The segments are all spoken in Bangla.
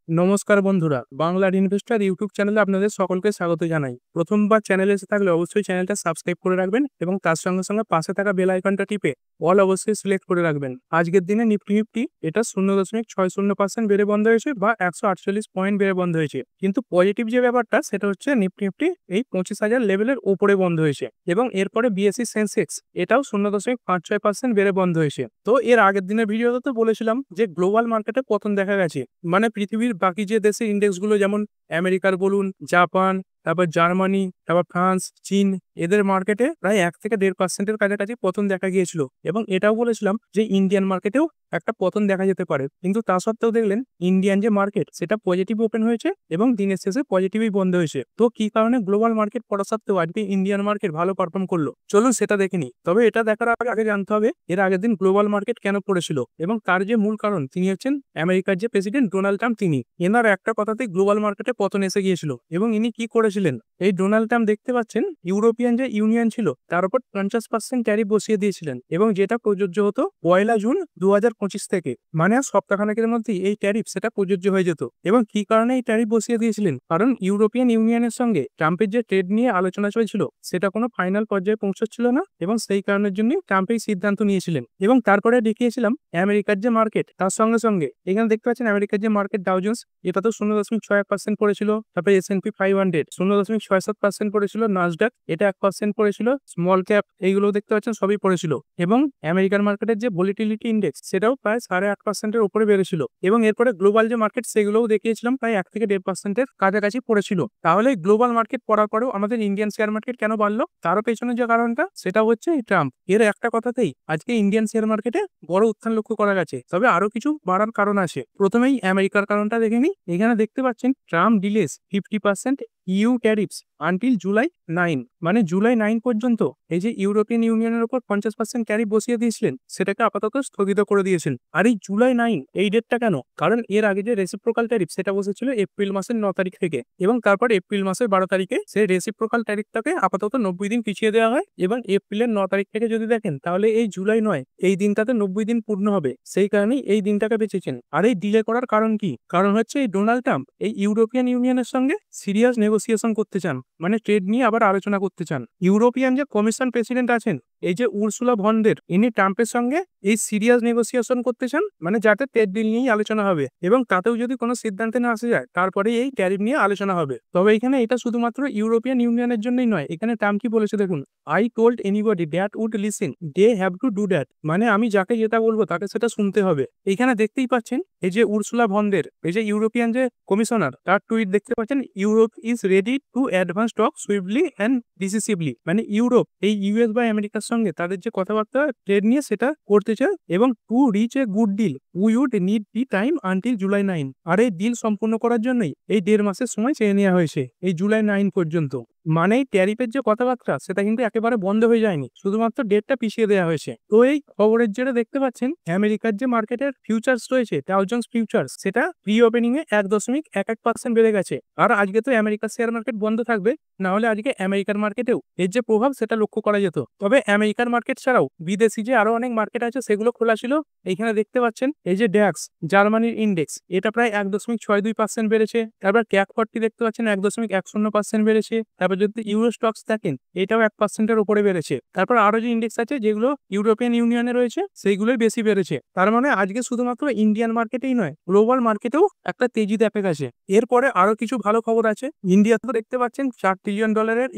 নমস্কার বন্ধুরা, বাংলার ইনভেস্টর ইউটিউব চ্যানেলে আপনাদের সকলকে স্বাগত জানাই। প্রথমবার চ্যানেলে এসে থাকলে অবশ্যই চ্যানেলটা সাবস্ক্রাইব করে রাখবেন এবং তার সঙ্গে সঙ্গে পাশে থাকা বেল আইকনটা টিপে অল অবশ্যই সিলেক্ট করে রাখবেন। আজকের দিনে নিফটি এটা 0.60% বেড়ে বন্ধ হয়েছে বা 148 পয়েন্ট বেড়ে বন্ধ হয়েছে। কিন্তু পজিটিভ যে ব্যাপারটা সেটা হচ্ছে নিফটি এই 25,000 লেভেলের উপরে বন্ধ হয়েছে এবং এরপরে বিএসসি সেন্সেক্স এটাও 0.56% বেড়ে বন্ধ হয়েছে। তো এর আগের দিনের ভিডিওতে তো বলেছিলাম যে গ্লোবাল মার্কেটে পতন দেখা গেছে, মানে পৃথিবীর বাকি যে দেশের ইন্ডেক্সগুলো যেমন আমেরিকার বলুন, জাপান, তারপর জার্মানি, তারপর ফ্রান্স, চীন, এদের মার্কেটে প্রায় 1 থেকে 1.5%-এর কাছাকাছি পতন দেখা গিয়েছিল এবং এটাও বলেছিলাম যে ইন্ডিয়ান মার্কেটেও একটা পতন দেখা যেতে পারে। কিন্তু তা সত্ত্বেও দেখলেন ইন্ডিয়ান যে মার্কেট সেটা পজিটিভ ওপেন হয়েছে এবং দিনের শেষে পজিটিভই বন্ধ হয়েছে। তো কি কারণে গ্লোবাল মার্কেট পড়া সত্ত্বেও আজকে ইন্ডিয়ান মার্কেট ভালো পারফর্ম করলো, চলুন সেটা দেখে নিই। তবে এটা দেখার আগে জানতে হবে এর আগের দিন গ্লোবাল মার্কেট কেন পড়েছিল এবং তার যে মূল কারণ তিনি হচ্ছেন আমেরিকার যে প্রেসিডেন্ট ডোনাল্ড ট্রাম্প। তিনি এনার একটা কথাতেই গ্লোবাল মার্কেটে পতন এসে গিয়েছিল এবং ইনি কি করেছিলেন, এই ডোনাল্ড ট্রাম্প দেখতে পাচ্ছেন ইউরোপিয়ান যে ইউনিয়ন ছিল তার উপর 50% ট্যারিফ বসিয়ে দিয়েছিলেন এবং যেটা প্রযোজ্য হতো 1 জুন 2025 থেকে, মানে আর সপ্তাহখানেকের মধ্যেই এই ট্যারিফ সেটা প্রযোজ্য হয়ে যেত। এবং কি কারণে এই ট্যারিফ বসিয়ে দিয়েছিলেন, কারণ ইউরোপিয়ান ইউনিয়নের সঙ্গে ট্রাম্পের যে ট্রেড নিয়ে আলোচনা চলছিল সেটা কোনো ফাইনাল পর্যায়ে পৌঁছচ্ছিল না এবং সেই কারণের জন্য ট্রাম্প এই সিদ্ধান্ত নিয়েছিলেন। এবং তারপরে দেখিয়েছিলাম আমেরিকার যে মার্কেট তার সঙ্গে সঙ্গে এখানে দেখতে পাচ্ছেন আমেরিকার যে মার্কেট ডাউ জোন্স এটা তো 0.61% পড়েছিল, তারপরে S&P 500 0.67% পড়েছিল, নাসডাক এটা 1% পড়েছিল, স্মল ক্যাপ এইগুলো দেখতে পাচ্ছেন সবই পড়েছিল এবং আমেরিকান মার্কেটের যে ভলিটিলিটি ইন্ডেক্স সেটাও প্রায় 8.5%-এর উপরে বেড়েছিল। এবং এরপরে গ্লোবাল যে মার্কেট সেগুলোও দেখিয়েছিলাম প্রায় 1 থেকে 1.5%-এর কাছাকাছি পড়েছিল। তাহলে গ্লোবাল মার্কেট পড়ার পরেও আমাদের ইন্ডিয়ান শেয়ার মার্কেট কেন বাড়লো, তারও পেছনে যে কারণটা সেটা হচ্ছে ট্রাম্প। এর একটা কথাতেই আজকে ইন্ডিয়ান শেয়ার মার্কেটে বড় উত্থান লক্ষ্য করা গেছে। তবে আরো কিছু বাড়ার কারণ আছে। প্রথমেই আমেরিকার কারণটা দেখে নিই। এখানে দেখতে পাচ্ছেন Trump delays 50% EU tariffs until July 9, মানে জুলাই 9 পর্যন্ত এই যে ইউরোপিয়ান ইউনিয়নের উপর 50% ট্যারিফ বসিয়ে দিয়েছিলেন সেটাকে আপাতত স্থগিত করে দিয়েছেন। আর এই জুলাই 9 এই ডেটটা কেন, কারণ এর আগে যে রেসিপ্রোকাল ট্যারিফ সেটা বসেছিল এপ্রিল মাসের 9 তারিখ থেকে এবং তারপর এপ্রিল মাসের 12 তারিখে সেই রেসিপ্রোকাল ট্যারিফটাকে আপাতত 90 দিন পিছিয়ে দেওয়া হয় এবং এপ্রিলের 9 তারিখ থেকে যদি দেখেন তাহলে এই জুলাই 9 এই দিনটাতে 90 দিন পূর্ণ হবে, সেই কারণেই এই দিনটাকে বেঁচেছেন। আর এই ডিলে করার কারণ কি, কারণ হচ্ছে এই ডোনাল্ড ট্রাম্প এই ইউরোপিয়ান ইউনিয়নের সঙ্গে সিরিয়াস নেগোসিয়েশন করতে চান, মানে ট্রেড নিয়ে আবার আলোচনা করতে চান। ইউরোপিয়ান যে কমিশন প্রেসিডেন্ট আছেন এই যে উর্সুলা ভন দের, ইনি ট্রাম্পের সঙ্গে এই সিরিয়াস নেগোসিয়েশন করতে চান, মানে যাতে ট্রেড ডিল নিয়েই আলোচনা হবে এবং তাতেও যদি কোনো সিদ্ধান্তে না আসা যায় তারপরে এই ট্যারিফ নিয়ে আলোচনা হবে। তবে এখানে এটা শুধুমাত্র ইউরোপিয়ান ইউনিয়নের জন্যই নয়, এখানে ট্রাম্প কি বলেছে দেখুন, I told anybody that would listen they have to do that, মানে আমি যাকে যেটা বলবো তাকে সেটা শুনতে হবে। এখানে দেখতেই পাচ্ছেন এই যে উর্সুলা ভন দের, এই যে ইউরোপিয়ান যে কমিশনার, তার টুইট দেখতে পাচ্ছেন, Europe is ready to advance talk swiftly and decisively, মানে ইউরোপ এই ইউএস বা আমেরিকার সঙ্গে তাদের যে কথাবার্তা ট্রেড নিয়ে সেটা করতে চায় এবং to reach a good deal we would need the time until July 9। আর এই ডিল সম্পূর্ণ করার জন্যই এই 1.5 মাসের সময় চেয়ে নেওয়া হয়েছে এই জুলাই 9 পর্যন্ত। মানে ট্যারিফের যে কথাবার্তা সেটা কিন্তু একেবারে বন্ধ হয়ে যায়নি, শুধুমাত্র ডেটটা পিছিয়ে দেওয়া হয়েছে। তো এই খবরের জেরে দেখতে পাচ্ছেন আমেরিকার যে মার্কেটের ফিউচার্স রয়েছে ডাউ জোন্স ফিউচার্স সেটা প্রি ওপেনিং এ 1.11% বেড়ে গেছে। আর আজকে তো আমেরিকার শেয়ার মার্কেট বন্ধ থাকবে, না হলে আজকে আমেরিকার মার্কেটেও এর যে প্রভাব সেটা লক্ষ্য করা যেত। তবে আমেরিকার মার্কেট ছাড়াও বিদেশি যে আরো অনেক মার্কেট আছে সেগুলো খোলা ছিল। এইখানে দেখতে পাচ্ছেন এই যে ড্যাক্স জার্মানির ইন্ডেক্স এটা প্রায় 1.62% বেড়েছে। তারপর ক্যাক 40 দেখতে পাচ্ছেন 1.10% বেড়েছে। তারপর যদি ইউরো স্টক্স দেখেন এটাও 1%-এর উপরে বেড়েছে। তারপর আরো যে ইন্ডেক্স আছে যেগুলো ইউরোপিয়ান ইউনিয়নে রয়েছে সেইগুলোই বেশি বেড়েছে। তার মানে আজকে শুধুমাত্র ইন্ডিয়ান মার্কেটেই নয়, গ্লোবাল মার্কেটেও একটা তেজি দেখা গেছে। এরপরে আরো কিছু ভালো খবর আছে। ইন্ডিয়া তো দেখতে পাচ্ছেন $4 ট্রিলিয়ন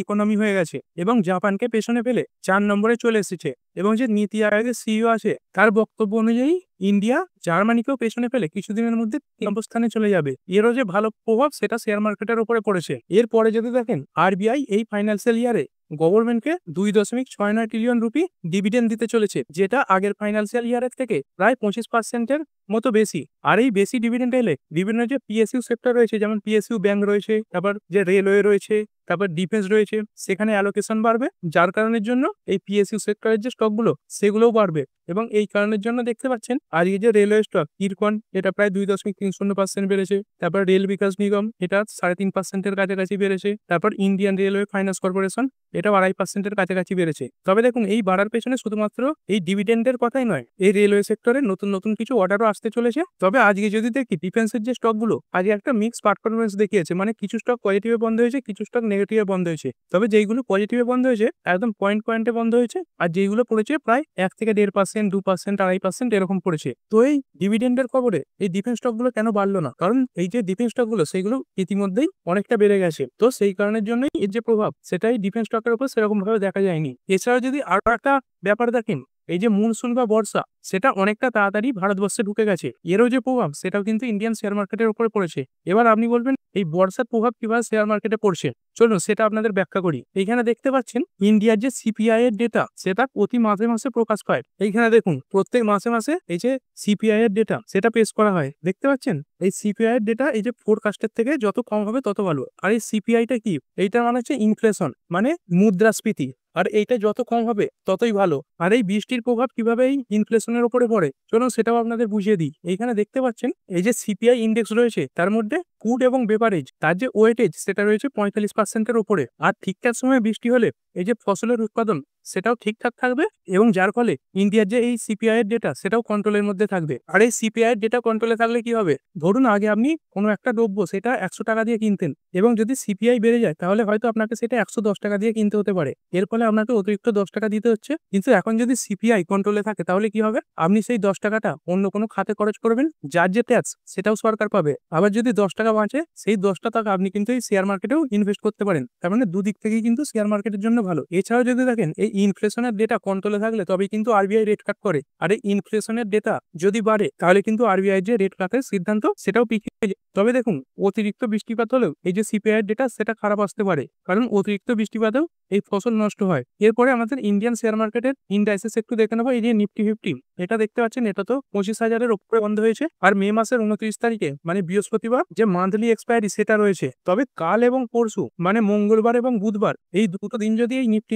ইকোনমি হয়ে গেছে এবং জাপানকে পেছনে ফেলে 4 নম্বরে চলে এসেছে। এবং যে নীতি আয়োগের সিইও আছে তার বক্তব্য অনুযায়ী ইন্ডিয়া জার্মানিকেও পেছনে ফেলে কিছুদিনের মধ্যে 3 নম্বর স্থানে চলে যাবে। এরও যে ভালো প্রভাব সেটা শেয়ার মার্কেটের উপরে পড়েছে। এরপরে যদি দেখেন আরবিআই এই ফাইন্যান্সিয়াল ইয়ারে গভর্নমেন্টকে 2.69 ট্রিলিয়ন রুপি ডিভিডেন্ড দিতে চলেছে, যেটা আগের ফাইন্যান্সিয়াল ইয়ারের থেকে প্রায় 25%-এর মতো বেশি। আর এই বেশি ডিভিডেন্ড এলে বিভিন্ন যে পিএসইউ সেক্টর রয়েছে, যেমন পিএসইউ ব্যাংক রয়েছে, তারপর যে রেলওয়ে রয়েছে, তারপর ডিফেন্স রয়েছে, সেখানে অ্যালোকেশন বাড়বে, যার কারণের জন্য এই পিএসইউ সেক্টরের যে স্টকগুলো সেগুলোও বাড়বে। এবং এই কারণের জন্য দেখতে পাচ্ছেন আজকে যে রেলওয়ে স্টক ইরকন এটা প্রায় 2.30% বেড়েছে। তারপর রেল বিকাশ নিগম এটা 3.5%-এর কাছাকাছি বেড়েছে। তারপর ইন্ডিয়ান রেলওয়ে ফাইন্যান্স কর্পোরেশন এটা 2.5%-এর কাছাকাছি বেড়েছে। তবে দেখুন এই বাড়ার পেছনে শুধুমাত্র এই ডিভিডেন্ডের কথাই নয়, এই রেলওয়ে সেক্টরে নতুন নতুন কিছু অর্ডারও আসতে চলেছে। তবে আজকে যদি দেখি ডিফেন্সের যে স্টকগুলো আজকে একটা মিক্স পারফরমেন্স দেখিয়েছে, মানে কিছু স্টক পজিটিভে বন্ধ হয়েছে, কিছু স্টক নেগেটিভে বন্ধ হয়েছে। তবে যেইগুলো পজিটিভে বন্ধ হয়েছে একদম পয়েন্টে বন্ধ হয়েছে, আর যেইগুলো পড়েছে প্রায় 1-1.5%, 2%, 2.5% এরকম পড়েছে। তো এই ডিভিডেন্ডের খবরে এই ডিফেন্স স্টকগুলো কেন বাড়লো না? কারণ এই যে ডিফেন্স স্টকগুলো সেগুলো ইতিমধ্যেই অনেকটা বেড়ে গেছে। তো সেই কারণের জন্যই এর যে প্রভাব সেটাই ডিফেন্স স্টকের উপর সেরকম ভাবে দেখা যায়নি। এছাড়াও যদি আরো একটা ব্যাপার দেখেন, এই যে মনসুন বা বর্ষা সেটা অনেকটা তাড়াতাড়ি ভারতবর্ষে ঢুকে গেছে, এরও যে প্রভাব সেটাও কিন্তু ইন্ডিয়ান শেয়ার মার্কেটের উপরে পড়েছে। এবার আপনি বলবেন এই বর্ষার প্রভাব কিভাবে শেয়ার মার্কেটে পড়ছে, চলুন সেটা আপনাদের ব্যাখ্যা করি। এইখানে দেখতে পাচ্ছেন ইন্ডিয়ার যে সিপিআই এর ডেটা সেটা প্রতি মাসে মাসে প্রকাশ পায়। এইখানে দেখুন প্রত্যেক মাসে মাসে এই যে সিপিআই এর ডেটা সেটা পেশ করা হয়, দেখতে পাচ্ছেন এই সিপিআই এর ডেটা এই যে ফোরকাস্টের থেকে যত কম হবে তত ভালো। আর এই সিপিআইটা কি? এইটা মানে হচ্ছে ইনফ্লেশন, মানে মুদ্রাস্ফীতি, আর এইটা যত কম হবে ততই ভালো। আর এই বৃষ্টির প্রভাব কিভাবে এই ইনফ্লেশনের উপরে পড়ে চলুন সেটাও আপনাদের বুঝিয়ে দিই। এইখানে দেখতে পাচ্ছেন এই যে সিপিআই ইন্ডেক্স রয়েছে তার মধ্যে ফুড এবং বেভারেজ তার যে ওয়েটেজ সেটা রয়েছে 45%-এর উপরে। আর ঠিকঠাক সময়ে বৃষ্টি হলে এই যে ফসলের উৎপাদন সেটাও ঠিকঠাক থাকবে, এবং যার ফলে ইন্ডিয়ার যে এই সিপিআই এর ডেটা সেটাও কন্ট্রোলের মধ্যে থাকবে। আর এই সিপিআই এর ডেটা কন্ট্রোলে থাকলে কি হবে, ধরুন আগে আপনি কোনো একটা দ্রব্য সেটা 100 টাকা দিয়ে কিনতেন, এবং যদি সিপিআই বেড়ে যায় তাহলে হয়তো আপনাকে সেটা 110 টাকা দিয়ে কিনতে হতে পারে, এর ফলে আপনাকে অতিরিক্ত 10 টাকা দিতে হচ্ছে। কিন্তু এখন যদি সিপিআই কন্ট্রোলে থাকে তাহলে কি হবে, আপনি সেই 10 টাকাটা অন্য কোনো খাতে খরচ করবেন, যার যে ট্যাক্স সেটাও সরকার পাবে। আবার যদি 10 টাকা বাঁচে সেই 10টা টাকা আপনি কিন্তু এই শেয়ার মার্কেটেও ইনভেস্ট করতে পারেন। তার মানে দুদিক থেকেই কিন্তু শেয়ার মার্কেটের জন্য ভালো। এছাড়াও যদি দেখেন এই ইনফ্লেশনের ডেটা কন্ট্রোলে থাকলে তবেই কিন্তু আরবিআই রেট কাট করে। আর এই ইনফ্লেশনের ডেটা যদি বাড়ে তাহলে কিন্তু আরবিআই যে রেট কাটের সিদ্ধান্ত সেটাও পিছিয়ে যায়। তবে দেখুন অতিরিক্ত বৃষ্টিপাত হলেও এই যে সিপিআই এর ডেটা সেটা খারাপ আসতে পারে, কারণ অতিরিক্ত বৃষ্টিপাতেও এই ফসল নষ্ট হয়। এরপরে আমাদের ইন্ডিয়ান শেয়ার মার্কেটের ইন্ডাইসেস একটু দেখে নেবো। এই যে নিফটি 50 এটা দেখতে পাচ্ছেন এটা তো 25,000-এর উপরে বন্ধ হয়েছে। আর মে মাসের 29 তারিখে মানে বৃহস্পতিবার যে মান্থলি এক্সপায়ারি সেটা রয়েছে। তবে কাল এবং পরশু মানে মঙ্গলবার এবং বুধবার এই দুটো দিন যদি এই নিফটি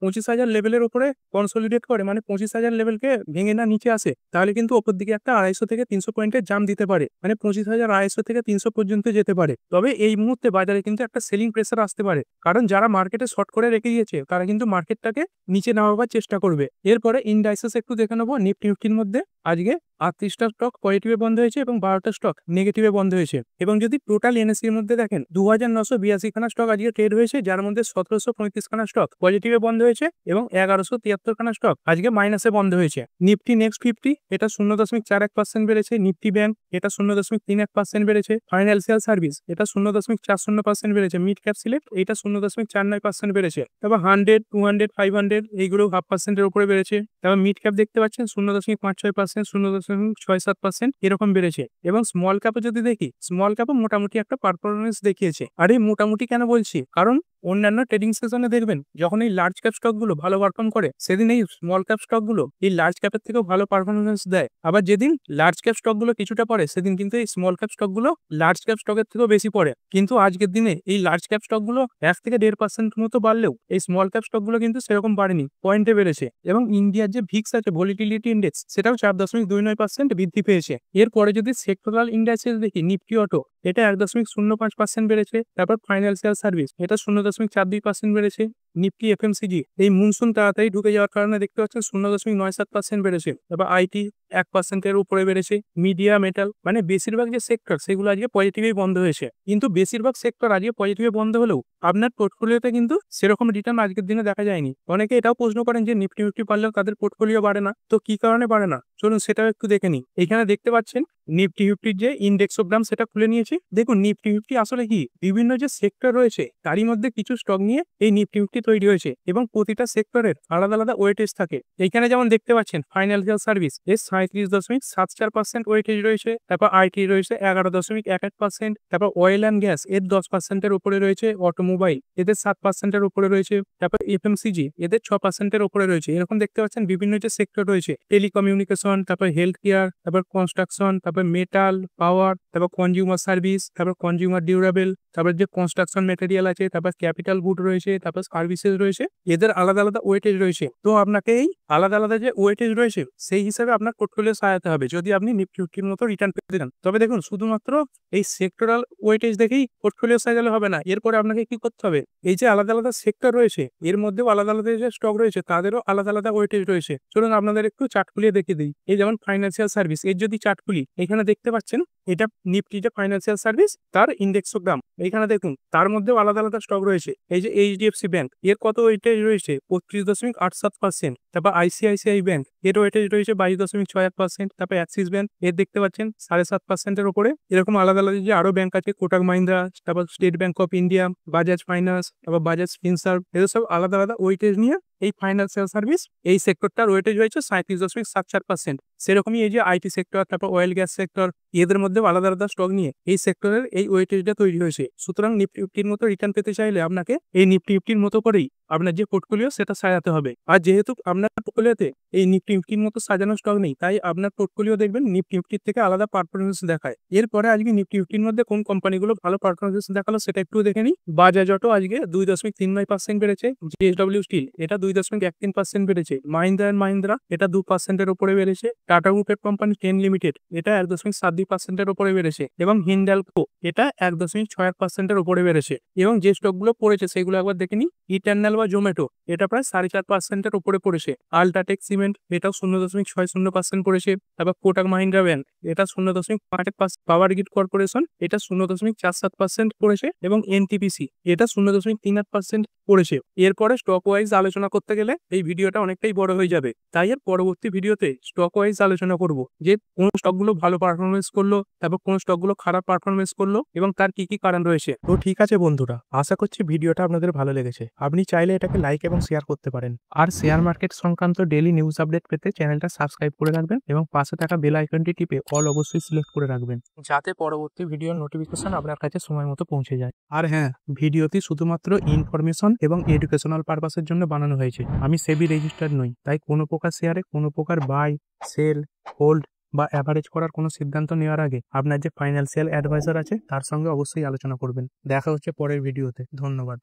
25,000 লেভেলের উপরে কনসলিডেট করে, মানে 25,000 লেভেলকে ভেঙে না নিচে আসে, তাহলে কিন্তু ওপর দিকে একটা 250 থেকে 300 পয়েন্টের জাম্প দিতে পারে, মানে 25,250 থেকে 300 পর্যন্ত যেতে পারে। তবে এই মুহূর্তে বাজারে কিন্তু একটা সেলিং প্রেসার আসতে পারে, কারণ যারা মার্কেটে শর্ট করে রেখে দিয়েছে তারা কিন্তু মার্কেটটাকে নিচে নামাবার চেষ্টা করবে। এরপরে ইন্ডাইসেস একটু দেখে নেবো। নিফটি 50-র মধ্যে আজকে 38টা স্টক পজিটিভে বন্ধ হয়েছে এবং 12টা স্টক নেগেটিভে বন্ধ হয়েছে। এবং যদি টোটাল এনএসসি এর মধ্যে দেখেন 2982 খানা স্টক আজকে ট্রেড হয়েছে, যার মধ্যে 1735 খানা স্টক পজিটিভে বন্ধ হয়েছে এবং 1173 খানা স্টক আজকে মাইনাসে বন্ধ হয়েছে। নিফটি নেক্সট 50 এটা 0.41% বেড়েছে। নিফটি ব্যাংক এটা 0.31% বেড়েছে। ফাইন্যান্সিয়াল সার্ভিস এটা 0.40% বেড়েছে। মিড ক্যাপ সিলেক্ট এটা 0.49% বেড়েছে। তারপর 100, 200, 500 এইগুলো 0.5%-এর উপরে বেড়েছে। তারপর মিড ক্যাপ দেখতে পাচ্ছেন 0.56%, 0.67% এরকম বেড়েছে। এবং স্মল ক্যাপে যদি দেখি, স্মল ক্যাপও মোটামুটি একটা পারফরমেন্স দেখিয়েছে। আর এই মোটামুটি কেন বলছি, কারণ অন্যান্য ট্রেডিং সেশনে দেখবেন যখন এই লার্জ ক্যাপ স্টকগুলো ভালো পারফর্ম করে সেদিন এই স্মল ক্যাপ স্টকগুলো এই লার্জ ক্যাপের থেকেও ভালো পারফরমেন্স দেয়। আবার যেদিন লার্জ ক্যাপ স্টকগুলো কিছুটা পড়ে সেদিন কিন্তু এই স্মল ক্যাপ স্টকগুলো লার্জ ক্যাপ স্টকের থেকেও বেশি পড়ে। কিন্তু আজকের দিনে এই লার্জ ক্যাপ স্টকগুলো 1 থেকে 1.5% মতো বাড়লেও এই স্মল ক্যাপ স্টকগুলো কিন্তু সেরকম বাড়েনি, পয়েন্টে বেড়েছে। এবং ইন্ডিয়ার যে ভিক্স আছে ভলিটিলিটি ইন্ডেক্স সেটাও 4.29% বৃদ্ধি পেয়েছে। এরপরে যদি সেক্টরাল ইন্ডাইসেস দেখি, নিফটি অটো এটা 1.05% বেড়েছে। তারপর ফাইন্যান্সিয়াল সার্ভিস এটা 0.42% বেড়েছে। নিফটি এফএমসিজি এই মনসুন তাড়াতাড়ি ঢুকে যাওয়ার কারণে দেখতে পাচ্ছেন 0.97% বেড়েছে। তারপর আইটি 1%-এর উপরে বেড়েছে। মিডিয়া, মেটাল মানে বেশিরভাগ যে সেক্টর সেগুলো আজকে পজিটিভই বন্ধ হয়েছে। কিন্তু বেশিরভাগ সেক্টর আজকে পজিটিভে বন্ধ হলেও আপনার পোর্টফোলিওতে কিন্তু সেরকম রিটার্ন আজকের দিনে দেখা যায়নি। অনেকে এটাও প্রশ্ন করেন যে নিফটি 50 পারলেও তাদের পোর্টফোলিও বাড়ে না, তো কি কারণে বাড়ে না চলুন সেটাও একটু দেখে নিই। এখানে দেখতে পাচ্ছেন নিফটি 50-র যে ইন্ডেক্সোগ্রাম সেটা খুলে নিয়েছি। দেখুন নিফটি 50 আসলে কি, বিভিন্ন যে সেক্টর রয়েছে তারই মধ্যে কিছু স্টক নিয়ে এই নিফটি 50 তৈরি হয়েছে এবং প্রতিটা সেক্টরের আলাদা আলাদা ওয়েটেজ থাকে। এইখানে যেমন দেখতে পাচ্ছেন ফাইন্যান্সিয়াল সার্ভিস এর 37.74% ওয়েটেজ রয়েছে। তারপর আইটি রয়েছে 11.11%। তারপর অয়েল অ্যান্ড গ্যাস এর 10%-এর উপরে রয়েছে। অটোমোবাইল এদের 7%-এর উপরে রয়েছে। তারপর এফএমসিজি এদের 6%-এর উপরে রয়েছে। এরকম দেখতে পাচ্ছেন বিভিন্ন যে সেক্টর রয়েছে, টেলিকমিউনিকেশন, তারপর হেলথ কেয়ার, তারপর কনস্ট্রাকশন, তারপর মেটাল, পাওয়ার, তারপর কনজিউমার সার্ভিস, তারপর কনজিউমার ডিউরেবল, তারপর যে কনস্ট্রাকশন মেটেরিয়াল আছে, তারপর ক্যাপিটাল গুড রয়েছে, তারপর সার্ভিসেস রয়েছে, এদের আলাদা আলাদা ওয়েটেজ রয়েছে। তো আপনাকে এই আলাদা আলাদা যে ওয়েটেজ রয়েছে সেই হিসাবে আপনার পোর্টফোলিও সাজাতে হবে যদি আপনি নিফটি ফিফটির মতো রিটার্ন পেতে চান। তবে দেখুন, শুধুমাত্র এই সেক্টরাল ওয়েটেজ দেখেই পোর্টফোলিও সাজালে হবে না, এরপরে আপনাকে কি করতে হবে, এই যে আলাদা আলাদা সেক্টর রয়েছে এর মধ্যেও আলাদা আলাদা যে স্টক রয়েছে তাদেরও আলাদা আলাদা ওয়েটেজ রয়েছে। চলুন আপনাদের একটু চার্ট খুলিয়ে দেখিয়ে দিই। এই যেমন ফাইন্যান্সিয়াল সার্ভিস, এর যদি চার্ট খুলি এখানে দেখতে পাচ্ছেন এটা নিফটি যে ফাইন্যান্সিয়াল সার্ভিস তার ইন্ডেক্সোগ্রাম। এখানে দেখুন তার মধ্যেও আলাদা আলাদা স্টক রয়েছে। এই যে এইচডিএফসি ব্যাংক, এর কত ওয়েটেজ রয়েছে 35.87%। তারপর আইসিআইসিআই ব্যাংক, এর ওয়েটেজ রয়েছে 22.61%। তারপর অ্যাক্সিস ব্যাংক, এর দেখতে পাচ্ছেন 7.5%-এর উপরে। এরকম আলাদা আলাদা যে আরো ব্যাংক আছে, কোটাক মাহিন্দ্রা, তারপর state bank of India, Bajaj finance, তারপর বাজাজ ফিনসার্ভ, এদের সব আলাদা আলাদা ওয়েটেজ নিয়ে এই ফাইন্যান্সিয়াল সার্ভিস এই সেক্টরটার ওয়েটেজ হয়েছে 37.74%। সেরকমই এই যে আইটি সেক্টর, তারপর অয়েল গ্যাস সেক্টর, এদের মধ্যে আলাদা আলাদা স্টক নিয়ে এই সেক্টরের এই ওয়েটেজটা তৈরি হয়েছে। সুতরাং নিফটি ফিফটির মতো রিটার্ন পেতে চাইলে আপনাকে এই নিফটি ফিফটির মতো করেই আপনার যে পোর্টফোলিও সেটা সাজাতে হবে। আর যেহেতু আপনার পোর্টফোলিওতে এই নিফটি ফিফটির মতো সাজানো স্টক নেই, তাই আপনার পোর্টফোলিও দেখবেন নিফটি ফিফটির থেকে আলাদা পারফরমেন্স দেখায়। এরপরে আজকে নিফটি ফিফটির মধ্যে কোন কোম্পানিগুলো ভালো পারফরমেন্স দেখালো সেটা একটু দেখে নিই। বাজাজ অটো আজকে 2.39% বেড়েছে। জেএসডব্লিউ স্টিল এটা 2.13% বেড়েছে। মাহিন্দ্রা অ্যান্ড মাহিন্দ্রা এটা 2%-এর উপরে বেড়েছে। টাটা গ্রুপের কোম্পানি 10 লিমিটেড এটা 1.72%-এর উপরে বেড়েছে। এবং হিন্ডালকো এটা 1.61%-এর উপরে বেড়েছে। এবং যে স্টকগুলো পড়েছে সেগুলো একবার দেখে নিই। ইটার্নাল বা জোম্যাটো এটা প্রায় 4.5%-এর উপরে পড়েছে। আল্ট্রাটেক সিমেন্ট এটাও 0.60% পড়েছে। তারপর কোটাক মাহিন্দ্রা ব্যাংক এটা 0.5%। পাওয়ার গ্রিড কর্পোরেশন এটা 0.47% পড়েছে। এবং এনটিপিসি এটা 0.38% পড়েছে। এরপরে স্টক ওয়াইজ আলোচনা করতে গেলে এই ভিডিওটা অনেকটাই বড় হয়ে যাবে, তাই এর পরবর্তী ভিডিওতে স্টক ওয়াইজ আলোচনা করব যে কোন স্টকগুলো ভালো পারফরমেন্স করলো, তারপর কোন স্টকগুলো খারাপ পারফরমেন্স করলো এবং তার কি কি কারণ রয়েছে। তো ঠিক আছে বন্ধুরা, আশা করছি ভিডিওটা আপনাদের ভালো লেগেছে। আপনি চাইলে এটাকে লাইক এবং শেয়ার করতে পারেন। আর শেয়ার মার্কেট সংক্রান্ত ডেইলি নিউজ আপডেট পেতে চ্যানেলটা সাবস্ক্রাইব করে রাখবেন এবং পাশে থাকা বেল আইকনটি টিপে অল অবশ্যই সিলেক্ট করে রাখবেন, যাতে পরবর্তী ভিডিওর নোটিফিকেশন আপনার কাছে সময় মতো পৌঁছে যায়। আর হ্যাঁ, ভিডিওটি শুধুমাত্র ইনফরমেশন এবং এডুকেশনাল পারপাসের জন্য বানানো হয়েছে। আমি সেবি রেজিস্টার্ড নই, তাই কোনো প্রকার শেয়ারে কোনো প্রকার বাই, সেল, হোল্ড বা অ্যাভারেজ করার কোনো সিদ্ধান্ত নেওয়ার আগে আপনার যে ফাইন্যান্সিয়াল অ্যাডভাইজার আছে তার সঙ্গে অবশ্যই আলোচনা করবেন। দেখা হচ্ছে পরের ভিডিওতে। ধন্যবাদ।